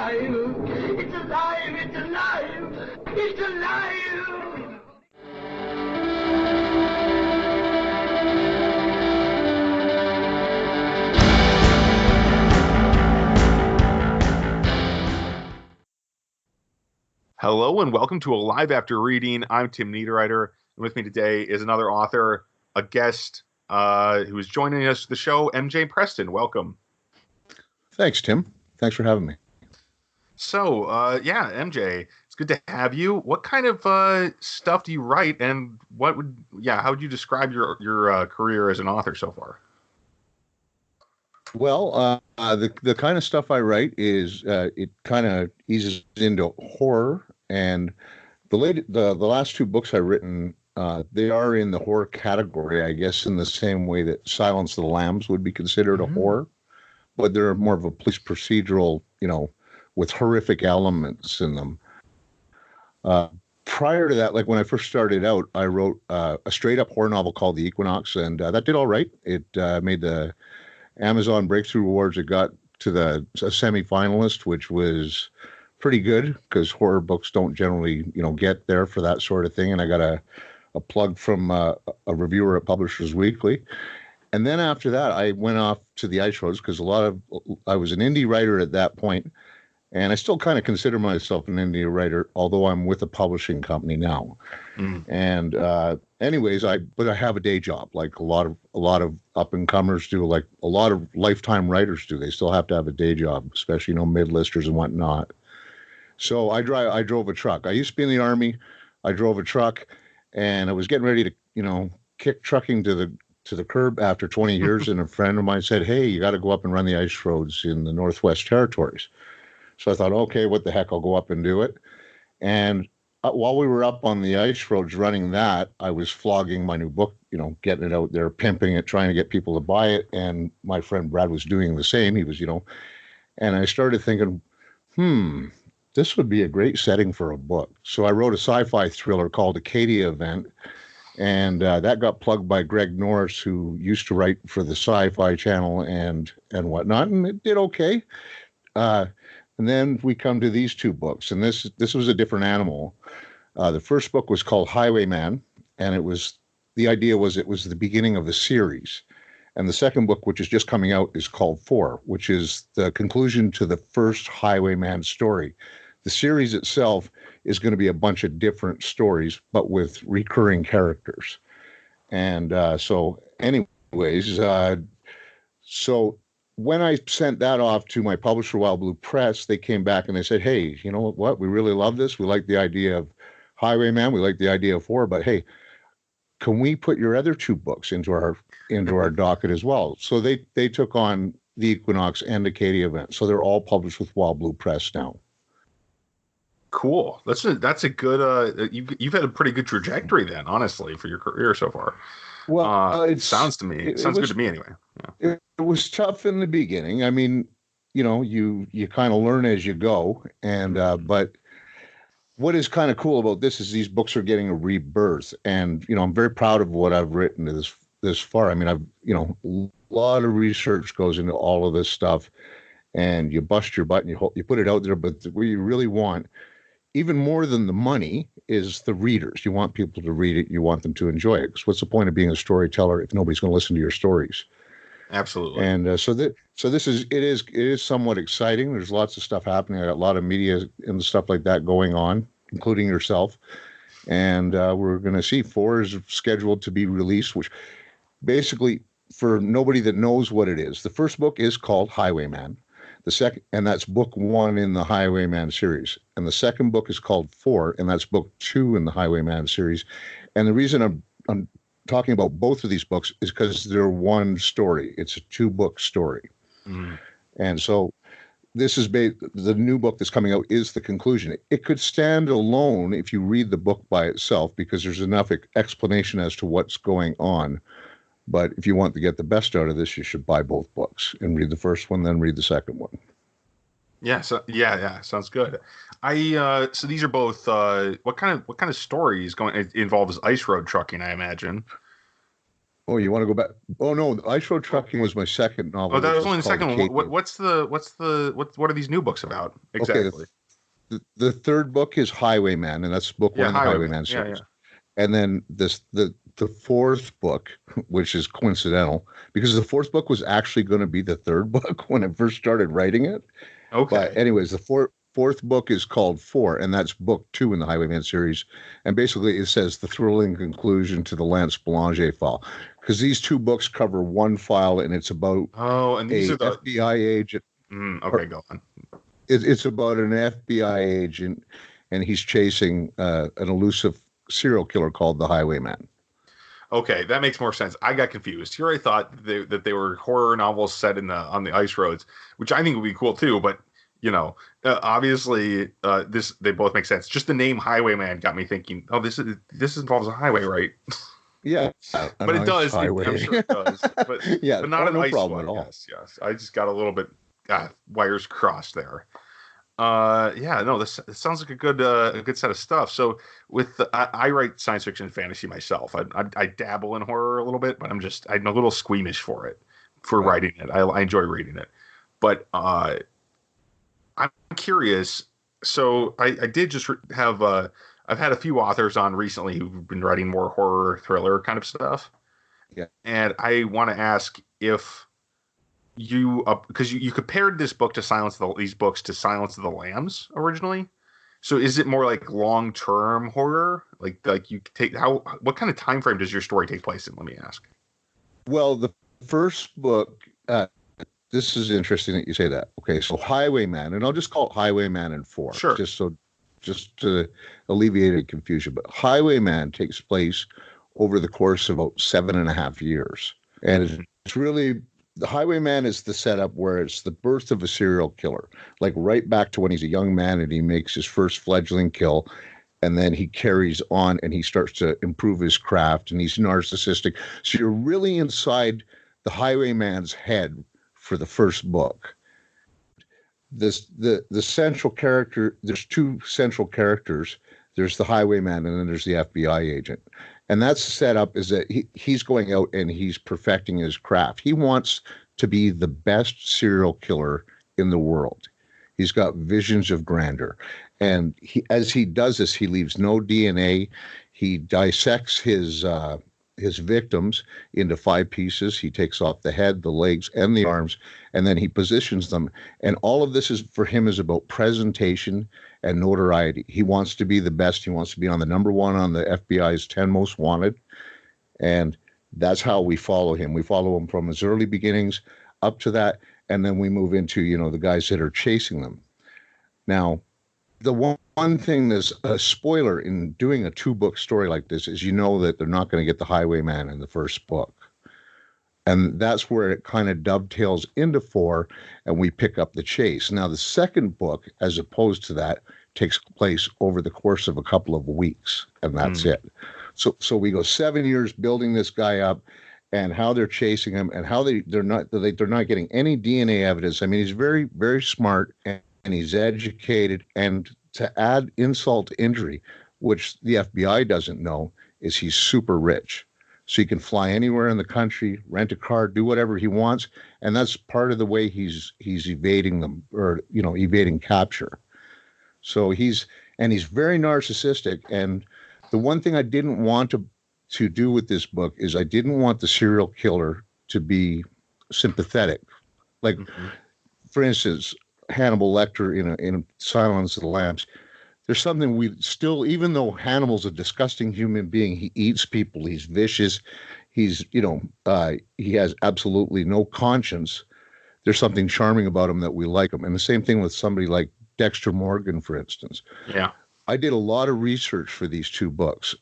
alive! It's alive! It's alive! It's alive! Hello and welcome to Alive After Reading. I'm Tim Niederreiter, and with me today is another author, a guest who is joining us for the show, M J Preston. Welcome. Thanks, Tim. Thanks for having me. So, MJ, it's good to have you. What kind of stuff do you write, and how would you describe your career as an author so far? Well, the kind of stuff I write is it kind of eases into horror, and the last two books I've written, they are in the horror category, I guess, in the same way that Silence of the Lambs would be considered a horror, but they're more of a police procedural, with horrific elements in them. Prior to that, like when I first started out, I wrote a straight up horror novel called The Equinox, and that did all right. It made the Amazon Breakthrough Awards. It got to a semi-finalist, which was pretty good because horror books don't generally, get there for that sort of thing. And I got a plug from a reviewer at Publishers Weekly. And then after that, I went off to the ice roads because I was an indie writer at that point, and I still kind of consider myself an indie writer, although I'm with a publishing company now. And anyways, I have a day job, like a lot of up and comers do, like a lot of lifetime writers do. They still have to have a day job, especially mid-listers and whatnot. So I drove a truck. I used to be in the Army. I drove a truck, and I was getting ready to kick trucking to the curb after 20 years. And a friend of mine said, "Hey, you got to go up and run the ice roads in the Northwest Territories." So I thought, okay, what the heck, I'll go up and do it. And while we were up on the ice roads running that, I was flogging my new book, getting it out there, pimping it, trying to get people to buy it. And my friend Brad was doing the same. He was, and I started thinking, this would be a great setting for a book. So I wrote a sci-fi thriller called Acadia Event. And that got plugged by Greg Norris, who used to write for the Sci-Fi Channel and whatnot. And it did okay. And then we come to these two books, and this was a different animal. The first book was called Highwayman, and it was the beginning of the series. And the second book, which is just coming out, is called 4, which is the conclusion to the first Highwayman story. The series itself is going to be a bunch of different stories, but with recurring characters. And so when I sent that off to my publisher, Wild Blue Press, they came back and they said, "Hey, you know what? We really love this. We like the idea of Highwayman. We like the idea of 4, but hey, can we put your other two books into our docket as well?" So they took on The Equinox and Acadia Event. So they're all published with Wild Blue Press now. Cool. That's a good. You've had a pretty good trajectory then, honestly, for your career so far. Well, it sounds to me. It sounds good to me anyway. Yeah. It was tough in the beginning. I mean, you kind of learn as you go, and but what is kind of cool about this is these books are getting a rebirth, and I'm very proud of what I've written this far. I mean, a lot of research goes into all of this stuff, and you bust your butt and you put it out there. But what you really want, even more than the money, is the readers. You want people to read it. You want them to enjoy it. Because what's the point of being a storyteller if nobody's going to listen to your stories? Absolutely. And so this is somewhat exciting. There's lots of stuff happening. I got a lot of media and stuff like that going on, including yourself. And we're going to see 4 is scheduled to be released, which basically, for nobody that knows what it is, the first book is called Highwayman. The second, and that's book 1 in the Highwayman series. And the second book is called 4, and that's book 2 in the Highwayman series. And the reason I'm talking about both of these books is because they're one story. It's a 2-book story. And so this is the new book that's coming out is the conclusion. It could stand alone if you read the book by itself, because there's enough explanation as to what's going on. But if you want to get the best out of this, you should buy both books and read the first one, then read the second one. Yeah. So yeah, sounds good. So these are both. What kind of stories it involves ice road trucking? I imagine. Oh, you want to go back? Oh no, Ice Road Trucking was my second novel. Oh, that Which was only the called second one. Cape May. What are these new books about Okay, exactly? the third book is Highwayman, and that's book one Yeah, in the Highwayman. Highwayman Yeah, series. yeah. And then the fourth book, which is coincidental, because the fourth book was actually going to be the third book when I first started writing it. But Okay. anyways, the fourth book is called Four, and that's book two in the Highwayman series. And basically, it says the thrilling conclusion to the Lance Boulanger file, because these two books cover one file, and it's about Oh, and these a are the. FBI agent. Okay, go on. It's about an FBI agent, and he's chasing an elusive serial killer called the Highwayman. Okay, that makes more sense. I got confused. Here I thought that they were horror novels set on the ice roads, which I think would be cool too. But obviously, they both make sense. Just the name Highwayman got me thinking. Oh, this involves a highway, right? Yeah, a But it nice does. I'm highway. sure it does. But Yeah, but not an no ice problem one. at all. Yes, yes. I just got a little bit wires crossed there. Yeah, no, this sounds like a good set of stuff. So I write science fiction and fantasy myself. I dabble in horror a little bit, but I'm a little squeamish for Right. writing it. I enjoy reading it, but I'm curious. So I did just have I've had a few authors on recently who've been writing more horror thriller kind of stuff, Yeah. and I want to ask if you because you compared these books to Silence of the Lambs originally. So is it more like long term horror? Like you take what kind of time frame does your story take place in? Let me ask. Well, the first book, this is interesting that you say that. Okay, so Highwayman, and I'll just call it Highwayman and Four, Sure. just to alleviate any confusion. But Highwayman takes place over the course of about 7.5 years, and it's really the Highwayman is the setup where it's the birth of a serial killer, like right back to when he's a young man and he makes his first fledgling kill, and then he carries on and he starts to improve his craft, and he's narcissistic. So you're really inside the Highwayman's head for the first book. The central character, there's two central characters. There's the Highwayman and then there's the FBI agent. And that's set up is that he's going out and he's perfecting his craft. He wants to be the best serial killer in the world. He's got visions of grandeur. And as he does this, he leaves no DNA. He dissects his victims into 5 pieces. He takes off the head, the legs, and the arms, and then he positions them. And all of this is for him is about presentation and notoriety. He wants to be the best. He wants to be on the number one on the FBI's 10 most wanted. And that's how we follow him. We follow him from his early beginnings up to that. And then we move into, the guys that are chasing them. Now, the one thing that's a spoiler in doing a 2-book story like this is that they're not going to get the Highwayman in the first book. And that's where it kind of dovetails into 4, and we pick up the chase. Now, the second book, as opposed to that, takes place over the course of a couple of weeks, and that's it. So we go 7 years building this guy up, and how they're chasing him, and how they're not getting any DNA evidence. I mean, he's very, very smart, and he's educated. And to add insult to injury, which the FBI doesn't know, is he's super rich. So he can fly anywhere in the country, rent a car, do whatever he wants. And that's part of the way he's evading them, or, evading capture. So he's very narcissistic. And the one thing I didn't want to do with this book is I didn't want the serial killer to be sympathetic. Like, for instance, Hannibal Lecter in Silence of the Lambs, there's something we still, even though Hannibal's a disgusting human being, he eats people, he's vicious, he's, he has absolutely no conscience. There's something charming about him that we like him. And the same thing with somebody like Dexter Morgan, for instance. Yeah. I did a lot of research for these 2 books.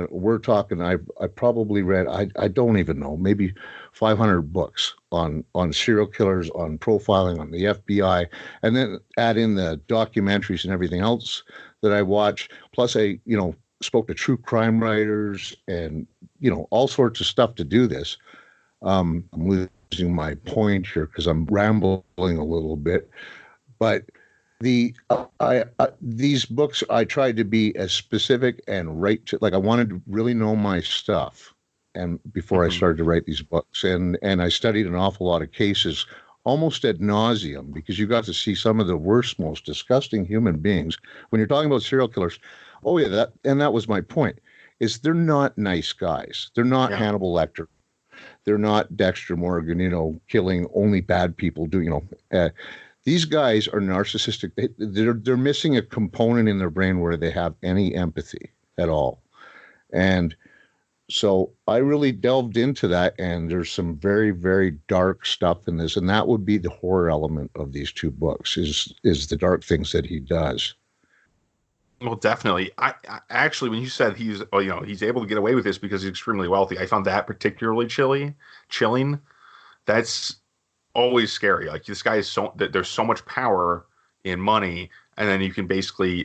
We're talking, I probably read, I don't even know, maybe 500 books on serial killers, on profiling, on the FBI, and then add in the documentaries and everything else that I watch. Plus I, spoke to true crime writers and, all sorts of stuff to do this. I'm losing my point here because I'm rambling a little bit, but these books I tried to be as specific and right to, like, I wanted to really know my stuff. and before I started to write these books, and I studied an awful lot of cases, almost ad nauseum, because you got to see some of the worst, most disgusting human beings. When you're talking about serial killers, oh yeah, that was my point. Is they're not nice guys. They're not Hannibal Lecter. They're not Dexter Morgan, killing only bad people. These guys are narcissistic. They're missing a component in their brain where they have any empathy at all. And so I really delved into that, and there's some very, very dark stuff in this. And that would be the horror element of these two books is the dark things that he does. Well, definitely. I actually, when you said he's able to get away with this because he's extremely wealthy, I found that particularly chilling. That's always scary. Like, this guy is there's so much power in money, and then and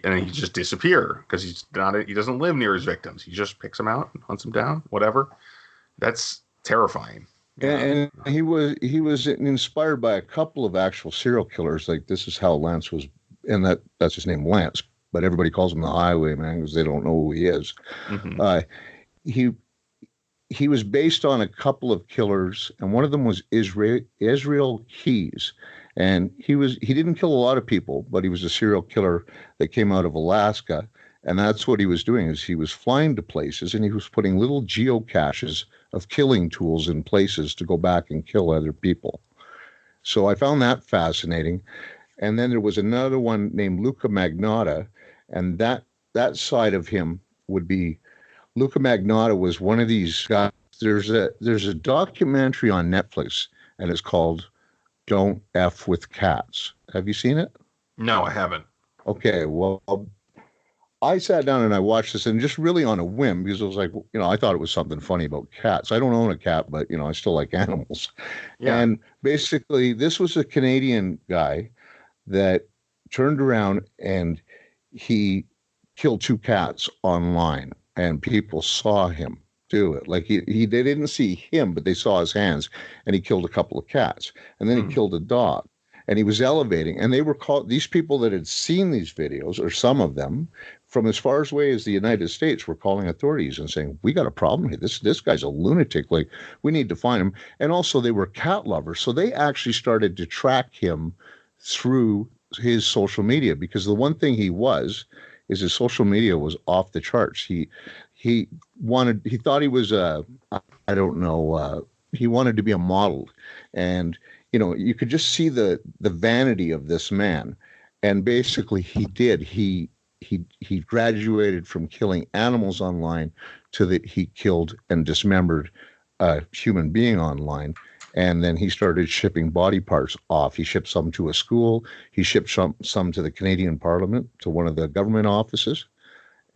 then he just disappear because he doesn't live near his victims. He just picks them out and hunts them down, whatever. That's terrifying. And he was inspired by a couple of actual serial killers. Like, this is how Lance was, and that's his name, Lance. But everybody calls him the Highwayman because they don't know who he is. Mm-hmm. He was based on a couple of killers, and one of them was Israel Keyes. And he didn't kill a lot of people, but he was a serial killer that came out of Alaska. And that's what he was doing, is he was flying to places and he was putting little geocaches of killing tools in places to go back and kill other people. So I found that fascinating. And then there was another one named Luca Magnotta, and that side of him would be, Luca Magnotta was one of these guys. There's a documentary on Netflix, and it's called Don't F with Cats. Have you seen it? No, I haven't. Okay, well, I sat down and I watched this, and just really on a whim, because it was like, I thought it was something funny about cats. I don't own a cat, but, I still like animals. Yeah. And basically, this was a Canadian guy that turned around and he killed 2 cats online, and people saw him do it. Like, they didn't see him, but they saw his hands, and he killed a couple of cats, and then he killed a dog, and he was elevating. And they were these people that had seen these videos, or some of them, from as far away as the United States, were calling authorities and saying, we got a problem here. This guy's a lunatic. Like, we need to find him. And also, they were cat lovers. So they actually started to track him through his social media, because the one thing he is his social media was off the charts. He thought he was he wanted to be a model, and you could just see the vanity of this man. And basically he did. He graduated from killing animals online to that he killed and dismembered a human being online. And then he started shipping body parts off. He shipped some to a school. He shipped some to the Canadian Parliament, to one of the government offices.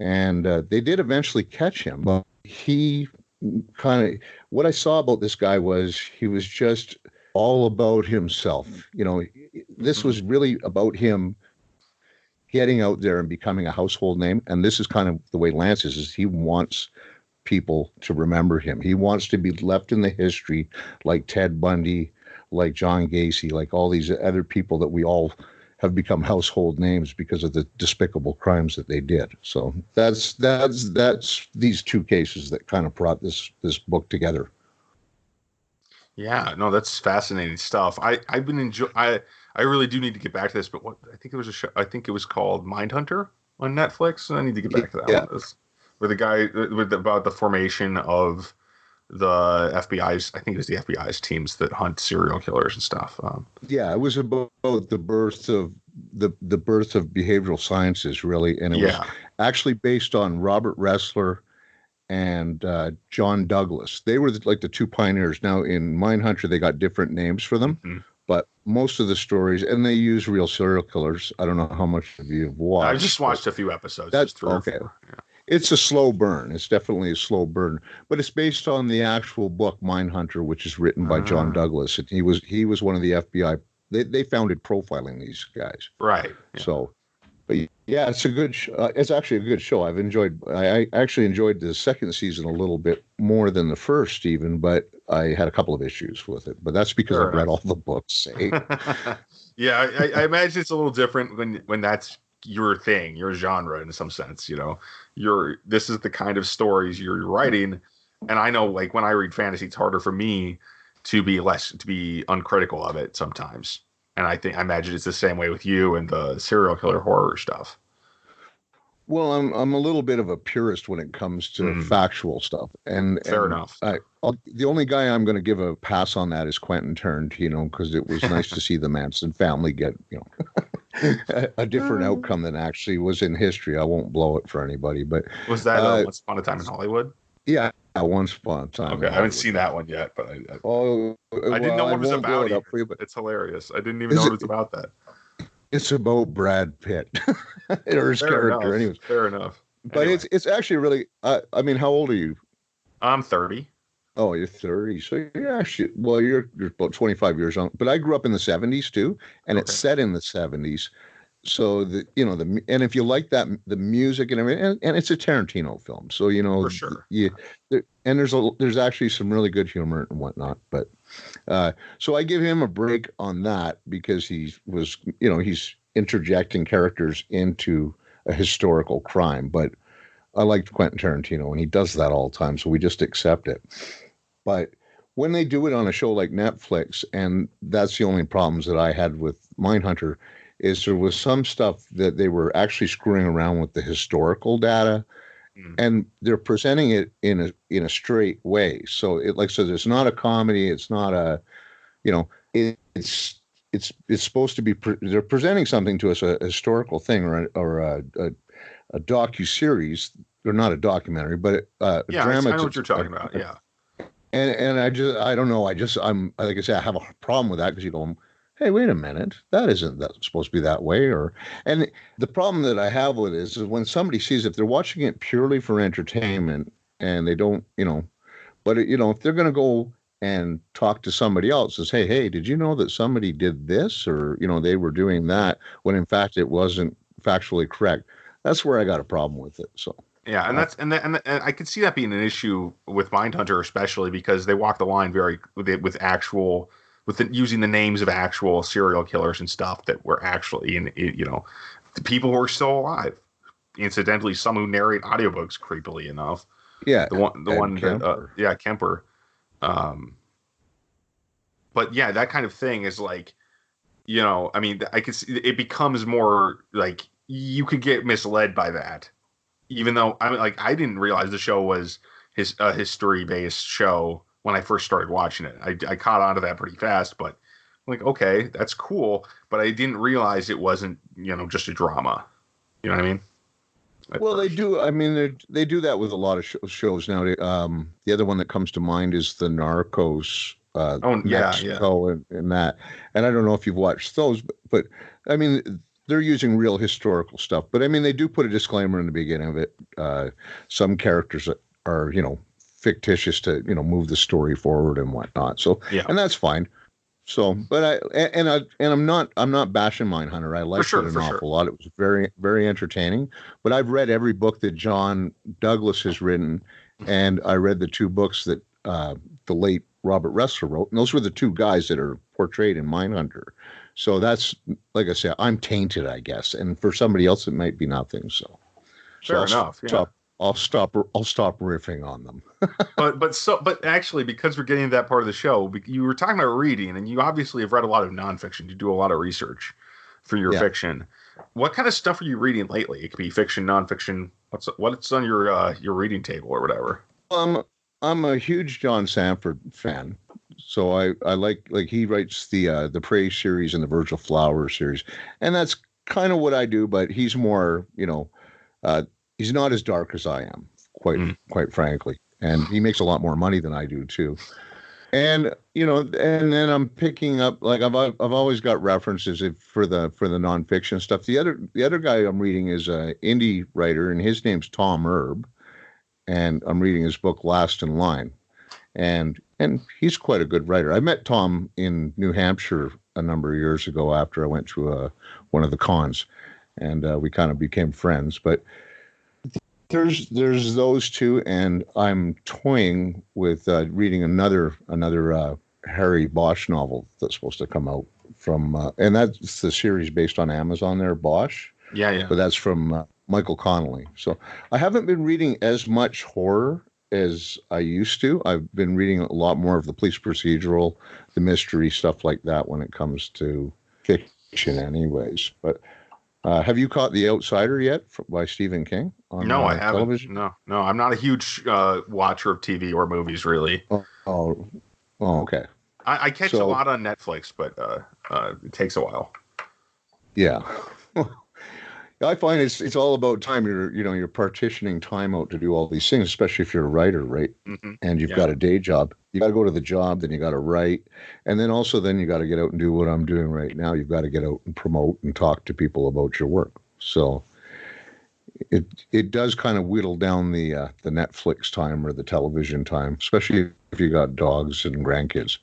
And they did eventually catch him. But what I saw about this guy was he was just all about himself. This was really about him getting out there and becoming a household name. And this is kind of the way Lance is he wants people to remember him. He wants to be left in the history like Ted Bundy, like John Gacy, like all these other people that we all have become household names because of the despicable crimes that they did. So that's these 2 cases that kind of brought this book together. Yeah, no, that's fascinating stuff. I've been I really do need to get back to this, but I think it was a show. I think it was called Mindhunter on Netflix, and I need to get back to that one. Where the guy about the formation of the FBI's, I think it was the FBI's teams that hunt serial killers and stuff. It was about the birth of the birth of behavioral sciences, really, and it was actually based on Robert Ressler and John Douglas. They were like the 2 pioneers. Now in Mindhunter, they got different names for them, but most of the stories, and they use real serial killers. I don't know how much of you have watched. I've just watched a few episodes. That's okay. It's a slow burn. It's definitely a slow burn, but it's based on the actual book Mindhunter, which is written by John Douglas. And he was one of the FBI. They founded profiling these guys. Right. Yeah. So, but yeah, it's a good. It's actually a good show. I actually enjoyed the second season a little bit more than the first, even. But I had a couple of issues with it. But that's because I've read all the books. Yeah, I imagine it's a little different when that's your thing, your genre in some sense. This is the kind of stories you're writing, and I know like when I read fantasy, it's harder for me to be uncritical of it sometimes. And I imagine it's the same way with you and the serial killer horror stuff. Well, I'm a little bit of a purist when it comes to factual stuff, and Fair enough. The only guy I'm going to give a pass on that is Quentin Tarantino, because it was nice to see the Manson family get a different outcome than actually was in history. I won't blow it for anybody, but was that Once Upon a Time in Hollywood? Yeah, Once Upon a Time. Okay, I haven't seen that one yet, but I didn't know what it was about. It's hilarious. I didn't even know it was about that. It's about Brad Pitt or his character, anyways. Fair enough. But anyway. it's actually really. I mean, how old are you? I'm 30. Oh, you're 30. So you're actually you're about 25 years old. But I grew up in the 70s too, and it's set in the 70s. So and if you like that, the music and everything, and it's a Tarantino film, so for sure. And there's actually some really good humor and whatnot. But so I give him a break on that because he's interjecting characters into a historical crime. But I liked Quentin Tarantino, and he does that all the time, so we just accept it. But when they do it on a show like Netflix, and that's the only problems that I had with Mindhunter, is there was some stuff that they were actually screwing around with the historical data, and they're presenting it in a straight way. So it's not a comedy. It's not a, it's supposed to be. They're presenting something to us, a historical thing or a docu-series, or not a documentary, but a drama. I know what you're talking about. Yeah. And I don't know. I'm like I said, I have a problem with that because you go, hey, wait a minute, that supposed to be that way. And the problem that I have with it is when somebody sees, if they're watching it purely for entertainment and they don't, but if they're going to go and talk to somebody else and say, hey, did you know that somebody did this, or, they were doing that, when in fact it wasn't factually correct, that's where I got a problem with it. So. Yeah, and I could see that being an issue with Mindhunter, especially because they walk the line using the names of actual serial killers and stuff that were actually the people who are still alive. Incidentally, some who narrate audiobooks, creepily enough. Yeah, Kemper. But yeah, that kind of thing is like, I mean, I could see it becomes more like you could get misled by that. Even though I didn't realize the show was a history-based show when I first started watching it. I caught on to that pretty fast, but I'm like, okay, that's cool. But I didn't realize it wasn't, just a drama. You know what I mean? They do. I mean, they do that with a lot of shows now. The other one that comes to mind is the Narcos. Mexico and that. And I don't know if you've watched those, but I mean, they're using real historical stuff. But I mean, they do put a disclaimer in the beginning of it. Some characters are, fictitious to, move the story forward and whatnot. So, and that's fine. So, but I'm not bashing Mindhunter. I liked it an awful lot. It was very, very entertaining. But I've read every book that John Douglas has written, and I read the two books that the late Robert Ressler wrote, and those were the two guys that are portrayed in Mindhunter. So that's, like I said, I'm tainted, I guess, and for somebody else it might be nothing. So, fair enough. I'll stop riffing on them. but actually, because we're getting to that part of the show, you were talking about reading, and you obviously have read a lot of nonfiction. You do a lot of research for your fiction. What kind of stuff are you reading lately? It could be fiction, nonfiction. What's on your reading table or whatever? I'm a huge John Sanford fan. So I like he writes the Prey series and the Virgil Flowers series, and that's kind of what I do. But he's more, he's not as dark as I am, quite frankly, and he makes a lot more money than I do too. And and then I'm picking up, like I've always got references for the nonfiction stuff. The other guy I'm reading is an indie writer, and his name's Tom Erb, and I'm reading his book Last in Line, and he's quite a good writer. I met Tom in New Hampshire a number of years ago after I went to one of the cons, and we kind of became friends. But there's those two, and I'm toying with reading another Harry Bosch novel that's supposed to come out from, and that's the series based on Amazon there, Bosch. Yeah. But that's from Michael Connelly. So I haven't been reading as much horror as I used to. I've been reading a lot more of the police procedural, the mystery stuff like that when it comes to fiction, anyways. But have you caught The Outsider yet by Stephen King on No, I haven't. television? No, I'm not a huge watcher of TV or movies, really. Oh, okay. I catch a lot on Netflix, but it takes a while. Yeah. I find it's all about time. You're partitioning time out to do all these things, especially if you're a writer, right? Mm-hmm. And you've got a day job. You got to go to the job, then you got to write, and then you got to get out and do what I'm doing right now. You've got to get out and promote and talk to people about your work. So it does kind of whittle down the Netflix time or the television time, especially if you got dogs and grandkids.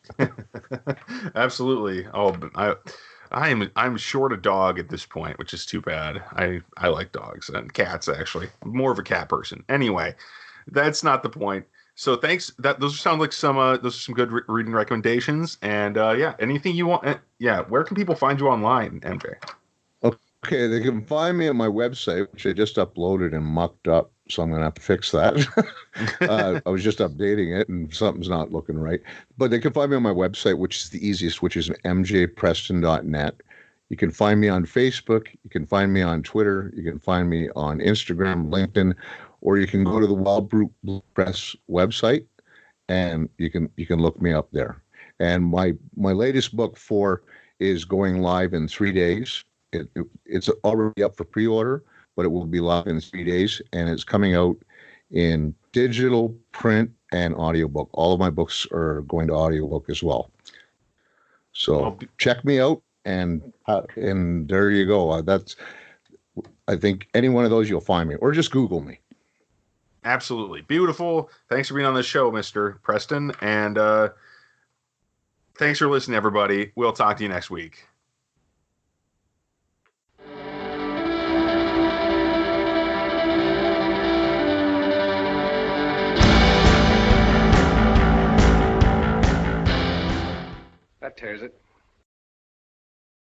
Absolutely. Oh, but I'm short a dog at this point, which is too bad. I like dogs and cats, actually. I'm more of a cat person. Anyway, that's not the point. So thanks. Those sound like some good reading recommendations. And anything you want. Where can people find you online, MJ? Okay, they can find me at my website, which I just uploaded and mucked up, so I'm going to have to fix that. I was just updating it, and something's not looking right. But they can find me on my website, which is the easiest, which is mjpreston.net. You can find me on Facebook. You can find me on Twitter. You can find me on Instagram, LinkedIn, or you can go to the Wild Blue Press website, and you can look me up there. And my latest book, 4, is going live in 3 days. It's already up for pre-order, but it will be live in 3 days, and it's coming out in digital, print, and audiobook. All of my books are going to audiobook as well. So check me out, and there you go. I think any one of those you'll find me, or just Google me. Absolutely. Beautiful. Thanks for being on the show, Mr. Preston, and thanks for listening, everybody. We'll talk to you next week. That tears it.